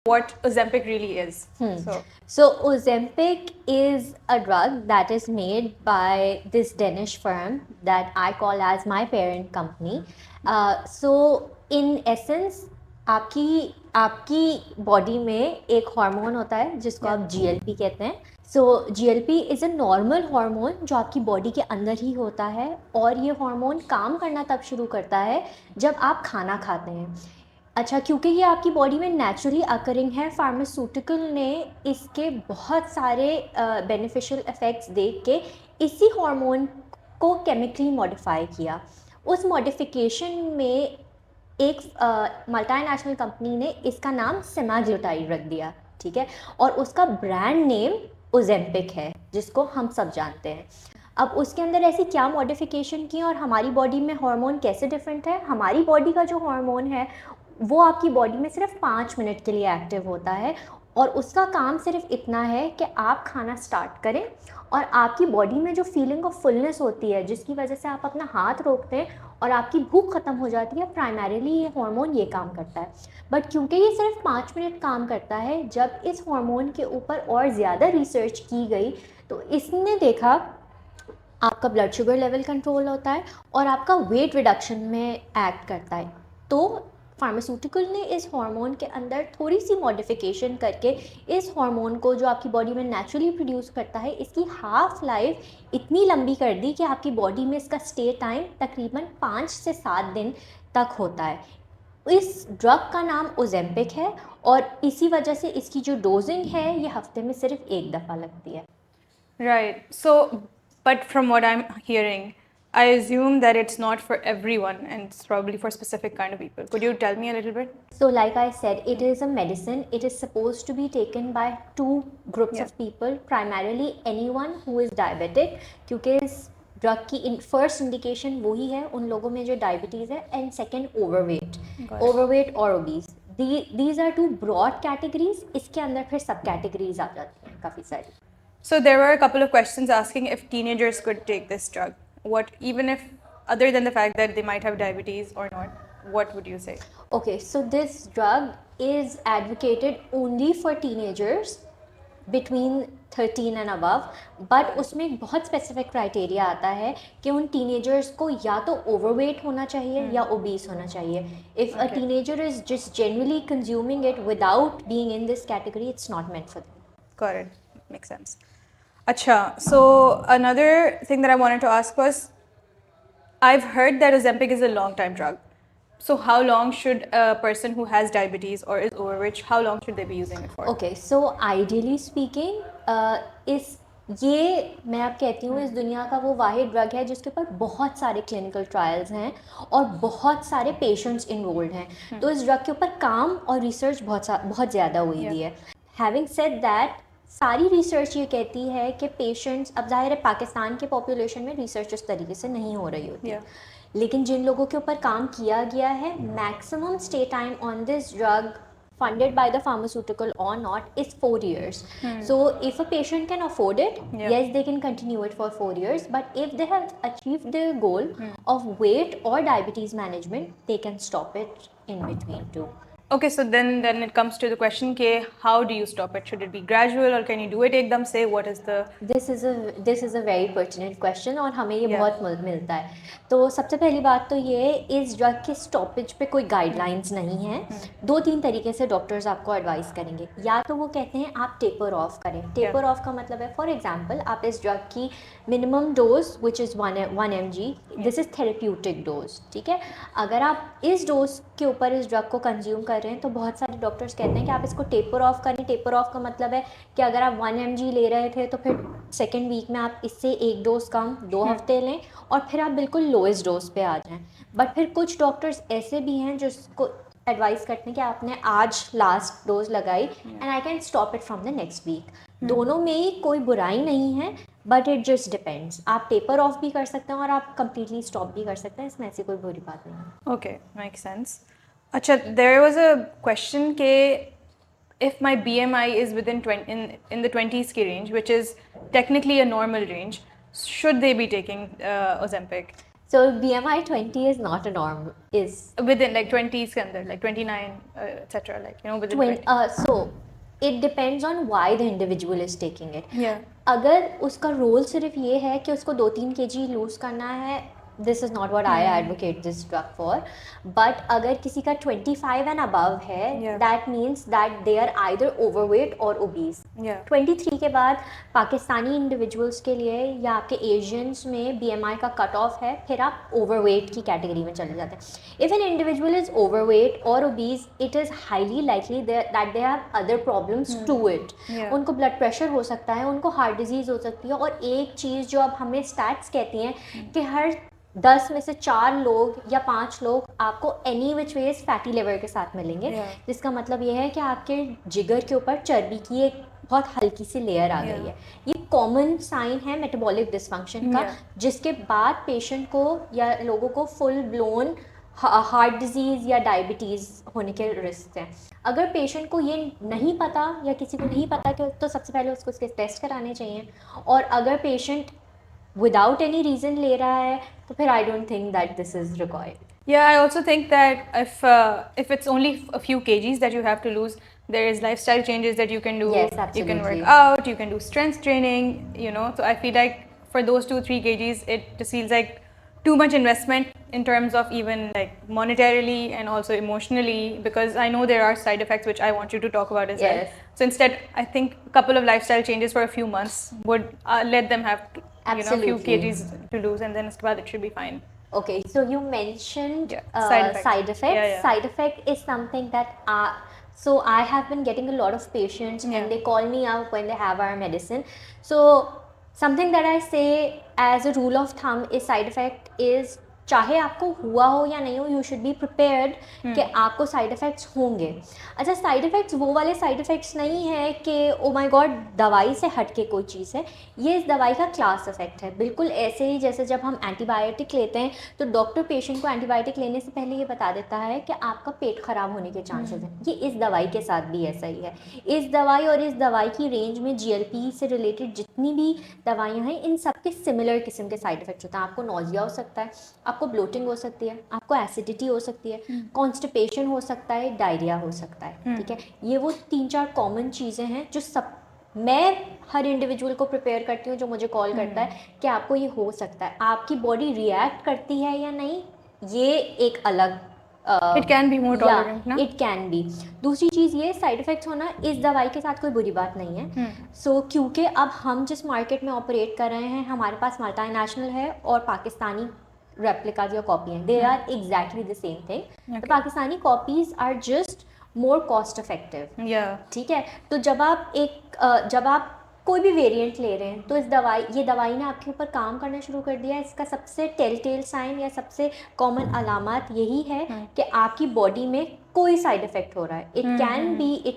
what Ozempic really is. So Ozempic is a drug that is made by this Danish firm that I call as my parent company. So in essence, आपकी body में एक hormone होता है जिसको आप GLP कहते हैं. सो GLP is a normal hormone जो आपकी बॉडी के अंदर ही होता है, और ये हार्मोन काम करना तब शुरू करता है जब आप खाना खाते हैं. अच्छा, क्योंकि ये आपकी बॉडी में नेचुरली अकरिंग है, फार्मास्यूटिकल ने इसके बहुत सारे बेनिफिशियल इफ़ेक्ट्स देख के इसी हार्मोन को केमिकली मॉडिफाई किया. उस मॉडिफिकेशन में एक मल्टीनेशनल कंपनी ने इसका नाम सेमाग्लूटाइड रख दिया, ठीक है, और उसका ब्रांड नेम ओजेम्पिक है, जिसको हम सब जानते हैं. अब उसके अंदर ऐसी क्या मॉडिफिकेशन की और हमारी बॉडी में हार्मोन कैसे डिफरेंट है. हमारी बॉडी का जो हार्मोन है वो आपकी बॉडी में सिर्फ 5 मिनट के लिए एक्टिव होता है, और उसका काम सिर्फ इतना है कि आप खाना स्टार्ट करें और आपकी बॉडी में जो फीलिंग ऑफ फुलनेस होती है जिसकी वजह से आप अपना हाथ रोकते हैं और आपकी भूख ख़त्म हो जाती है, प्राइमरीली ये हार्मोन ये काम करता है. बट क्योंकि ये सिर्फ 5 मिनट काम करता है, जब इस हार्मोन के ऊपर और ज़्यादा रिसर्च की गई तो इसने देखा आपका ब्लड शुगर लेवल कंट्रोल होता है और आपका वेट रिडक्शन में एक्ट करता है. तो फार्मास्यूटिकल ने इस हार्मोन के अंदर थोड़ी सी मॉडिफिकेशन करके इस हार्मोन को जो आपकी बॉडी में नेचुरली प्रोड्यूस करता है, इसकी हाफ लाइफ इतनी लंबी कर दी कि आपकी बॉडी में इसका स्टे टाइम तकरीबन 5 से 7 दिन तक होता है. इस ड्रग का नाम ओजेम्पिक है और इसी वजह से इसकी जो डोजिंग है ये हफ्ते में सिर्फ एक दफ़ा लगती है. Right. So, but from what I'm hearing, I assume that it's not for everyone and it's probably for specific kind of people. Could you tell me a little bit? So like I said, it is a medicine. It is supposed to be taken by 2 groups of people, primarily anyone who is diabetic, क्योंकि इस drug की first indication वही है उन लोगों में जो diabetes है, एंड सेकेंड ओवरवेट और obese. These are 2 broad categories. इसके अंदर फिर सब कैटेगरीज आ जाती हैं काफ़ी सारी. So there were a couple of questions asking if teenagers could take this drug. What, even if, other than the fact that they might have diabetes or not, what would you say? Okay, so this drug is advocated only for teenagers between 13 and above, but उसमें एक बहुत specific criteria आता है कि उन teenagers को या तो ओवरवेट होना चाहिए या ओबीस होना चाहिए. If a teenager is just generally consuming it without being in this category, it's not meant for them. Got it. Makes sense. Acha, so another thing that I wanted to ask was, I've heard that Ozempic is a long-time drug. So how long should a person who has diabetes or is overweight, how long should they be using it for? Okay, so ideally speaking, ये मैं आप कहती हूँ इस दुनिया का वो वाहिद drug है जिसके ऊपर बहुत सारे क्लिनिकल ट्रायल्स हैं और बहुत सारे पेशेंट्स इन्वॉल्व हैं. तो इस ड्रग के ऊपर काम और रिसर्च बहुत ज़्यादा हुई हुई है. हैविंग सेड दैट, सारी रिसर्च ये कहती है कि पेशेंट्स, अब जाहिर है पाकिस्तान के पॉपुलेशन में रिसर्च उस तरीके से नहीं हो रही होती है, लेकिन जिन लोगों के ऊपर काम किया गया है, maximum stay time on this drug funded by the pharmaceutical or not is 4 years. So if a patient can afford it, yes, they can continue it for 4 years, but if they have achieved their goal of weight or diabetes management, they can stop it in between too. Okay, so then it comes to the question ke how do you stop it? Should it be gradual or can you do it ekdam se? What is the... This is a very pertinent question और हमें ये बहुत मिलता है. तो सबसे पहली बात तो ये, इस ड्रग के स्टॉपेज पे कोई गाइडलाइंस नहीं है. 2-3 तरीके से डॉक्टर्स आपको एडवाइस करेंगे. या तो वो कहते हैं आप टेपर ऑफ करें. टेपर ऑफ का मतलब है, फॉर एग्जांपल, आप इस ड्रग की minimum dose which is 1 mg, this is therapeutic dose, ठीक है. अगर आप इस डोज के ऊपर इस ड्रग को कंज्यूम कर रहे हैं तो बहुत सारे डॉक्टर्स कहते हैं कि आप इसको टेपर ऑफ करें. टेपर ऑफ का मतलब है कि अगर आप 1 mg ले रहे थे तो फिर सेकेंड वीक में आप इससे 1 डोज कम 2 हफ्ते लें और फिर आप बिल्कुल लोएस्ट डोज पे आ जाएं. बट फिर कुछ डॉक्टर्स ऐसे भी हैं जिसको एडवाइस करते हैं कि आपने आज लास्ट डोज लगाई and I can stop it from the next week. दोनों में ही कोई बुराई नहीं है, बट इट जस्ट डिपेंड्स. आप टेपर ऑफ भी कर सकते हैं और आप कम्प्लीटली स्टॉप भी कर सकते हैं, इसमें ऐसी कोई बुरी बात नहीं है. Okay, makes sense. Acha, there was a question ke if my BMI is within in the 20s range, which is technically a normal range, should they be taking Ozempic? So BMI 20 is not a norm, is within like 20s के अंदर like 29 etc. like you know within 20. 20. So it depends on why the individual is taking it. Yeah. अगर उसका role सिर्फ ये है कि उसको 2-3 kg loose करना है, this is not what I advocate this drug for. But अगर किसी का 25 and above है, Yeah. that means that they are either overweight or obese. Yeah. 23 के बाद पाकिस्तानी इंडिविजुअल्स के लिए या आपके एशियंस में BMI का कट ऑफ है, फिर आप ओवरवेट की कैटेगरी में चले जाते हैं. If an individual is overweight और obese, it is highly likely that they have other problems to it. Yeah. उनको ब्लड प्रेशर हो सकता है, उनको हार्ट डिजीज़ हो सकती है. और एक चीज़ जो अब हमें स्टैट्स कहती हैं कि हर 10 में से 4 लोग या 5 लोग आपको any which ways fatty liver के साथ मिलेंगे. Yeah. जिसका मतलब ये है कि आपके जिगर के ऊपर चर्बी की एक बहुत हल्की सी लेयर आ गई है. ये कॉमन साइन है मेटाबॉलिक डिसफंक्शन का, Yeah. जिसके बाद पेशेंट को या लोगों को फुल ब्लोन हार्ट डिजीज़ या डायबिटीज़ होने के रिस्क हैं. अगर पेशेंट को ये नहीं पता या किसी को नहीं पता कि तो सबसे पहले उसको उसके टेस्ट कराने चाहिए. और अगर पेशेंट विदाउट एनी रीज़न ले रहा है तो फिर I don't think that this is required. Yeah, I also think that if it's only a few kgs that you have to lose, there is lifestyle changes that you can do. Yes, You can work absolutely. out, you can do strength training, you know. So I feel like for those 2-3 kgs, it just feels like too much investment in terms of even like monetarily and also emotionally, because I know there are side effects which I want you to talk about as Yes. well. So instead, I think a couple of lifestyle changes for a few months would let them have you know a few Absolutely. kgs to lose, and then after that it should be fine. Okay, so you mentioned Yeah, side effects. side effects. Yeah, yeah. Side effect is something that so I have been getting a lot of patients Yeah. and they call me up when they have our medicine. So something that I say as a rule of thumb is side effect is, चाहे आपको हुआ हो या नहीं हो, you should be prepared कि आपको side effects होंगे. अच्छा, साइड इफ़ेक्ट्स वो वाले साइड इफ़ेक्ट्स नहीं है कि ओ माय गॉड दवाई से हट के कोई चीज़ है. ये इस दवाई का क्लास इफेक्ट है. बिल्कुल ऐसे ही जैसे जब हम एंटीबायोटिक लेते हैं तो डॉक्टर पेशेंट को एंटीबायोटिक लेने से पहले ये बता देता है कि आपका पेट ख़राब होने के चांसेस हैं. ये इस दवाई के साथ भी ऐसा ही है. इस दवाई और इस दवाई की रेंज में GLP से रिलेटेड जितनी भी दवाइयाँ हैं, इन सब के सिमिलर किस्म के साइड इफ़ेक्ट्स होते हैं. आपको नोजिया हो सकता है, आपको ब्लोटिंग हो सकती है, आपको एसिडिटी हो सकती है, कॉन्स्टिपेशन हो सकता है, डायरिया हो सकता है. ठीक है, ये वो 3-4 कॉमन चीज़ें हैं जो सब मैं हर इंडिविजुअल को प्रिपेयर करती हूँ जो मुझे कॉल करता है कि आपको ये हो सकता है. आपकी बॉडी रिएक्ट करती है या नहीं, ये एक अलग It can be more tolerant, ना? It can B. दूसरी चीज़ ये साइड इफ़ेक्ट्स होना इस दवाई के साथ कोई बुरी बात नहीं है. सो क्योंकि अब हम जिस मार्केट में ऑपरेट कर रहे हैं, हमारे पास मल्टीनेशनल है और पाकिस्तानी रेप्लिकाज या कॉपी हैं. They are exactly the same thing. The Pakistani copies are just more cost effective. Yeah. ठीक है, तो जब आप कोई भी वेरिएंट ले रहे हैं तो ये दवाई ने आपके ऊपर काम करना शुरू कर दिया है. इसका सबसे टेल साइन या सबसे कॉमन अलामत यही है कि आपकी बॉडी में कोई साइड इफेक्ट हो रहा है. It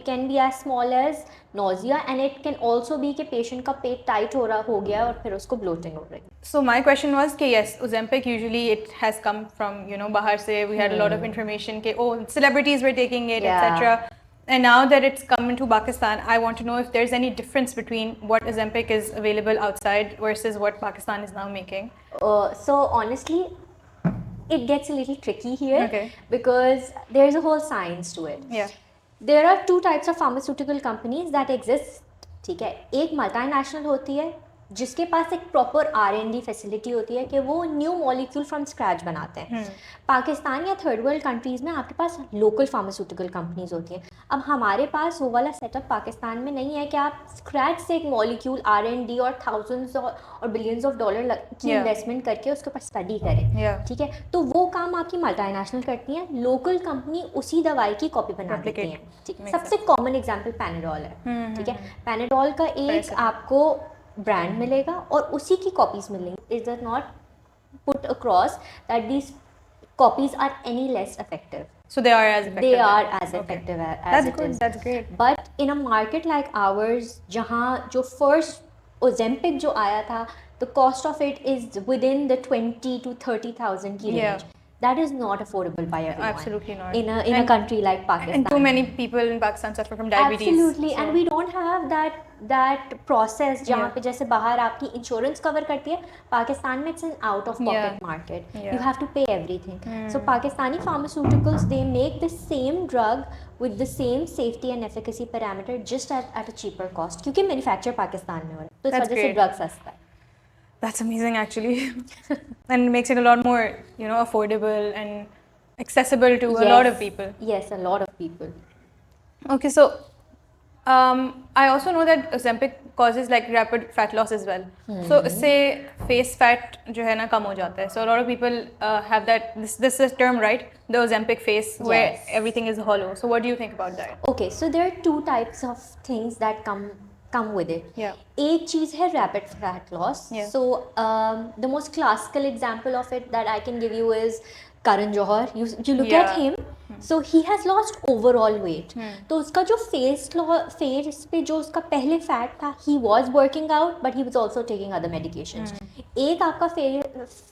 can be as small as nausea and it can also be कि पेशेंट का पेट टाइट हो गया और फिर उसको ब्लोटिंग हो रही है. So my question was कि yes, Ozempic usually it has come from you know बाहर से. We had a lot of information कि oh celebrities were taking it, Yeah. etc. And now that it's come into Pakistan, I want to know if there's any difference between what Ozempic is available outside versus what Pakistan is now making. So honestly, it gets a little tricky here. Okay. Because there's a whole science to it. Yeah. There are 2 types of pharmaceutical companies that exist. ठीक है, एक multinational होती है जिसके पास एक proper R&D facility होती है कि वो न्यू मॉलिक्यूल फ्रॉम स्क्रैच बनाते हैं. पाकिस्तान या थर्ड वर्ल्ड कंट्रीज़ में आपके पास लोकल फार्मास्यूटिकल कंपनीज होती हैं. अब हमारे पास वो वाला सेटअप पाकिस्तान में नहीं है कि आप स्क्रैच से एक मॉलिक्यूल R&D और थाउजेंड्स और बिलियंस ऑफ डॉलर की इन्वेस्टमेंट करके उसके ऊपर स्टडी करें. Yeah. ठीक है, तो वो काम आपकी मल्टीनेशनल करती हैं. लोकल कंपनी उसी दवाई की कॉपी बना देती हैं. ठीक है, सबसे कॉमन एग्जांपल पैनाडोल है. ठीक है, पैनाडोल का एक आपको ब्रांड मिलेगा और उसी की कॉपीज मिलेंगी. It does not put across that these copies are any less effective. So they are as effective. They are then. as effective as That's it good. is. That's great. But in a market like ours, जहाँ जो first Ozempic जो आया था, the cost of it is within the 20 to 30,000 की range. that is not affordable by everyone. Absolutely not. In a And- country like Pakistan. And too many people in Pakistan suffer from diabetes. Absolutely, so- and we don't have that process जहाँ Yeah. पे जैसे बाहर आपकी insurance cover करती है, पाकिस्तान में it's an out of pocket Yeah. market. Yeah. You have to pay everything. So Pakistani pharmaceuticals, they make the same drug with the same safety and efficacy parameter just at a cheaper cost, क्योंकि manufacture Pakistan में हो रहा है, तो इस That's वजह से great. Drug सस्ता है. That's amazing, actually. And it makes it a lot more, affordable and accessible to a lot of people. Yes, a lot of people. Okay, so I also know that Ozempic causes like rapid fat loss as well. So इससे face fat जो है ना कम हो जाता है. So a lot of people have that, this is a term, right? The Ozempic face, where Yes. everything is hollow. So what do you think about that? Okay, so there are two types of things that come with it. Yeah. एक चीज़ है rapid fat loss. Yeah. So the most classical example of it that I can give you is Karan Johar. You look at Yeah. him. So he has lost overall weight. तो उसका जो face पे जो उसका पहले fat था, he was working out, but he was also taking other medications. एक आपका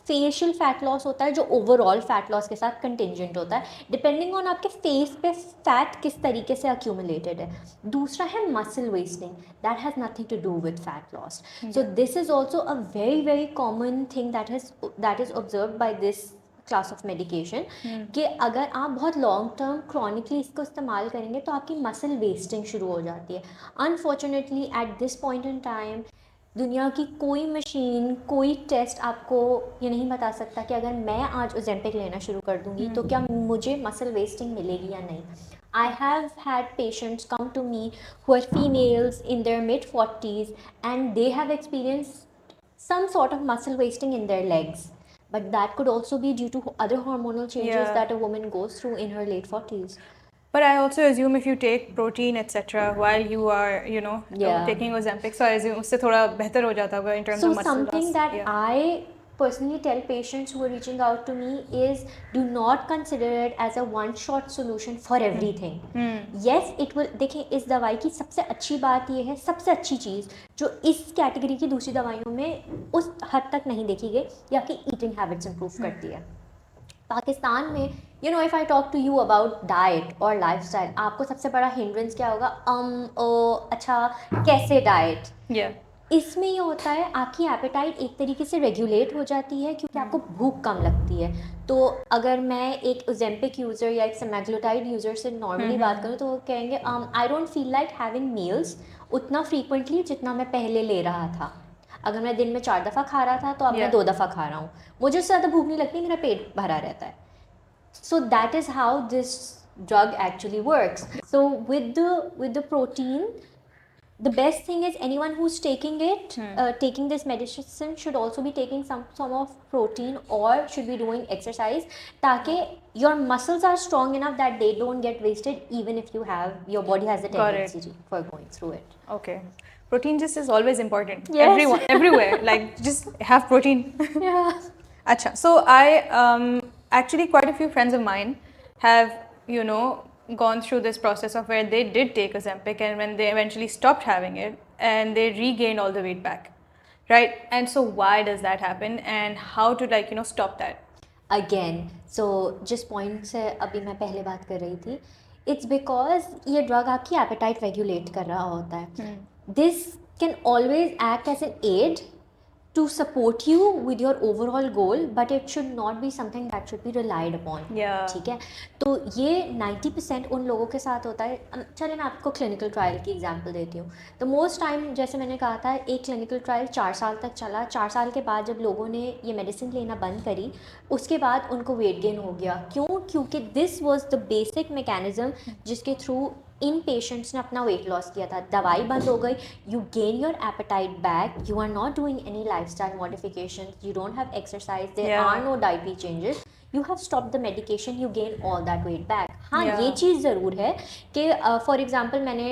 facial fat loss होता है जो overall fat loss के साथ contingent होता है, depending on आपके face पे fat किस तरीके से accumulated है. दूसरा है muscle wasting, that has nothing to do with fat loss. So this is also a very very common thing that is observed by this class of medication कि अगर आप बहुत लॉन्ग टर्म क्रॉनिकली इसको इस्तेमाल करेंगे तो आपकी मसल वेस्टिंग शुरू हो जाती है. Unfortunately at this point in time दुनिया की कोई मशीन, कोई टेस्ट आपको ये नहीं बता सकता कि अगर मैं आज ओजेम्पिक लेना शुरू कर दूंगी तो क्या मुझे मसल वेस्टिंग मिलेगी या नहीं. I have had patients come to me who are females in their mid-40s and they have experienced some sort of muscle wasting in their legs. But that could also be due to other hormonal changes Yeah. that a woman goes through in her late 40s. But I also assume if you take protein, etc., while you are, Yeah. taking Ozempic, so I assume उससे थोड़ा बेहतर हो जाता होगा in terms So of muscle something loss. that Yeah. I personally tell patients who are reaching out to me is do not consider it as a one-shot solution for everything. Yes, it will. देखें, इस दवाई की सबसे अच्छी बात ये है, सबसे अच्छी चीज़ जो इस कैटेगरी की दूसरी दवाइयों में उस हद तक नहीं देखी गई, ये आपकी ईटिंग हैबिट्स इंप्रूव करती है. पाकिस्तान में if I talk to you about diet or lifestyle, आपको सबसे बड़ा hindrance क्या होगा? अच्छा कैसे diet? Yeah. इसमें ये होता है आपकी एपेटाइट एक तरीके से रेगुलेट हो जाती है क्योंकि आपको भूख कम लगती है. तो अगर मैं एक ओजेम्पिक यूज़र या एक सेमेग्लोटाइड यूज़र से नॉर्मली बात करूँ तो वो कहेंगे I don't feel like having meals उतना फ्रीक्वेंटली जितना मैं पहले ले रहा था. अगर मैं दिन में 4 दफ़ा खा रहा था तो अब मैं 2 दफ़ा खा रहा हूँ. मुझे उससे ज़्यादा भूख नहीं लगती, मेरा पेट भरा रहता है. So that is how this drug actually works. So with the protein, the best thing is anyone who's taking it, taking this medicine should also be taking some form of protein or should be doing exercise ताकि your muscles are strong enough that they don't get wasted even if your body has the Got it. tendency for going through it. Okay. Protein just is always important. Yes. Everyone, everywhere. Like just have protein. Yeah. Acha. So I actually quite a few friends of mine have gone through this process of where they did take Ozempic and when they eventually stopped having it and they regained all the weight back, right? And so why does that happen and how to stop that? Again, so जिस point से अभी मैं पहले बात कर रही थी, it's because ये drug आपकी appetite regulate कर रहा होता है. This can always act as an aid to support you with your overall goal, but it should not be something that should be relied upon. Yeah. ठीक है, तो ये 90% उन लोगों के साथ होता है. चलिए मैं आपको क्लिनिकल ट्रायल की एग्जांपल देती हूँ. तो मोस्ट टाइम जैसे मैंने कहा था एक क्लिनिकल ट्रायल 4 साल तक चला. 4 साल के बाद जब लोगों ने ये मेडिसिन लेना बंद करी उसके बाद उनको वेट गेन हो गया. क्यों? क्योंकि this was the basic mechanism जिसके थ्रू इन पेशेंट्स ने अपना वेट लॉस किया था. दवाई बंद हो गई, you gain your appetite back, you are not doing any lifestyle modification, you don't have exercise, there are no dietary changes, you have stop the medication, you gain all that weight back. हाँ, ये चीज़ ज़रूर है कि for example मैंने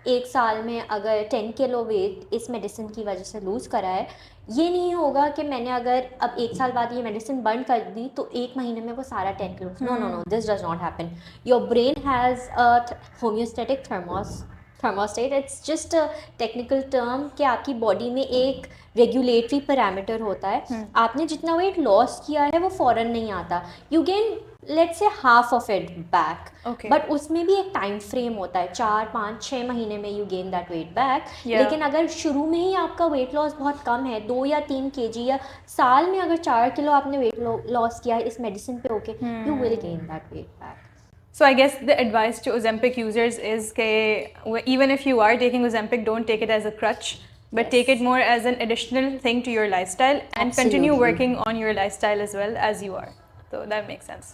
एक साल में अगर 10 किलो वेट इस मेडिसिन की वजह से लूज़ करा है, ये नहीं होगा कि मैंने अगर अब 1 साल बाद ये मेडिसिन बंद कर दी तो 1 महीने में वो सारा 10 kilo. No, this does not happen. Your brain has a homeostatic thermos thermostat it's just a technical term कि आपकी बॉडी में एक रेगुलेटरी पैरामीटर होता है. आपने जितना वेट लॉस किया है वो फौरन नहीं आता. You gain let's say half of it back. Okay. But उसमें भी एक टाइम फ्रेम होता है, 4 5 6 महीने में you gain that weight back. Yeah. लेकिन अगर शुरू में ही आपका वेट लॉस बहुत कम है, 2 या 3 kg, या साल में अगर 4 किलो आपने वेट लॉस किया है इस मेडिसिन पे होके, you will gain that weight back. So I guess the advice to Ozempic users is that even if you are taking Ozempic, don't take it as a crutch, but Yes. take it more as an additional thing to your lifestyle and continue Absolutely. working on your lifestyle as well as you are. So that makes sense.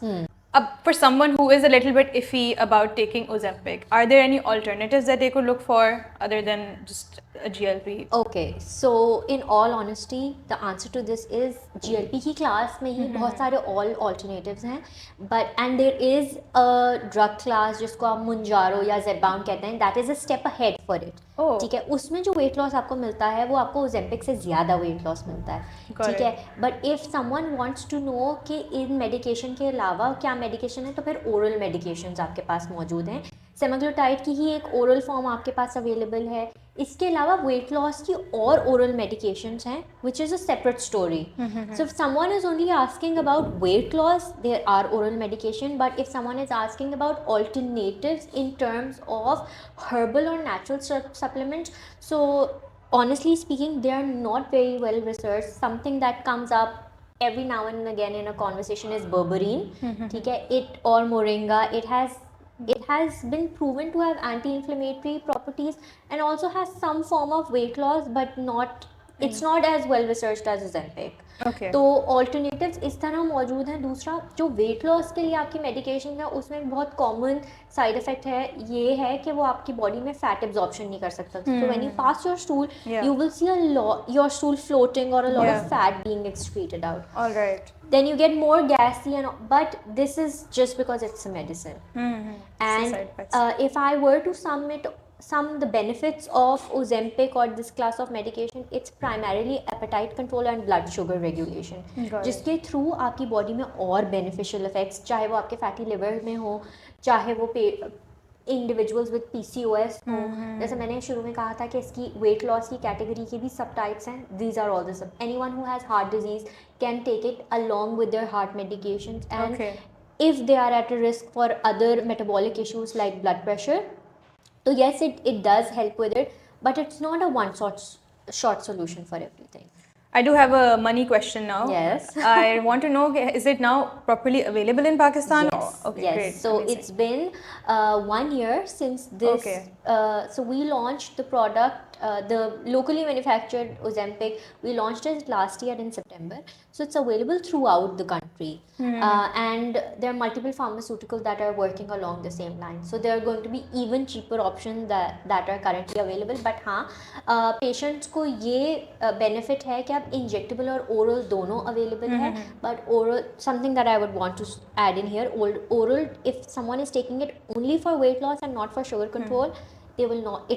For someone who is a little bit iffy about taking Ozempic, are there any alternatives that they could look for other than just a GLP? Okay, so in all honesty, the answer to this is GLP की class में ही बहुत सारे all alternatives हैं, but and there is a drug class जिसको आप Mounjaro या Zepbound कहते हैं, that is a step ahead for it. Oh. ठीक है, उसमें जो weight loss आपको मिलता है वो आपको Ozempic से ज़्यादा weight loss मिलता है. Got ठीक है, but if someone wants to know कि इन medication के अलावा क्या medication है, तो फिर oral medications आपके पास मौजूद हैं. सेमाग्लूटाइड की ही एक ओरल फॉर्म आपके पास अवेलेबल है. इसके अलावा वेट लॉस की और ओरल मेडिकेशंस हैं which is a separate story. So if someone is only asking about weight loss, there are oral medication, but if someone is asking about alternatives in terms of herbal और natural supplements, so honestly speaking they are not very well researched. Something that comes up every now and again in a conversation is berberine. ठीक है, it or moringa, it has been proven to have anti-inflammatory properties and also has some form of weight loss, but it's not as well researched as Ozempic. Okay. तो alternatives इस तरह मौजूद हैं. दूसरा जो weight loss के लिए आपकी medication है उसमें बहुत common side effect है, ये है कि वो आपकी body में fat absorption नहीं कर सकता. So when you pass your stool, Yeah. you will see your stool floating or a lot Yeah. of fat being excreted out. All right. Then you get more gassy but this is just because it's a medicine. And side effects. if I were to sum the benefits of Ozempic or this class of medication, it's primarily appetite control and blood sugar regulation. Got it. जिसके through आपकी body में और beneficial effects, चाहे वो आपके fatty liver में हो, चाहे वो इंडिविजुअल्स विद PCOS हो. जैसे मैंने शुरू में कहा था कि इसकी वेट लॉस की कैटेगरी के भी सब टाइप्स हैं. These are all the sub. Anyone who has heart disease can take it along with their heart medications, and Okay. if they are at a risk for other metabolic issues like blood pressure, so yes, it does help with it, but it's not a one short solution for everything. I do have a money question now. Yes. I want to know, is it now properly available in Pakistan? Yes. Okay, Yes. great. So Amazing. it's been 1 year since this. Okay. So we launched the product, the locally manufactured Ozempic. We launched it last year in September. So it's available throughout the country. And there are multiple pharmaceuticals that are working along the same line. So there are going to be even cheaper options that are currently available. But हाँ, patients को ये benefit है कि आप injectable और oral दोनों available है. But oral, something that I would want to add in here, oral, if someone is taking it only for weight loss and not for sugar control, it will not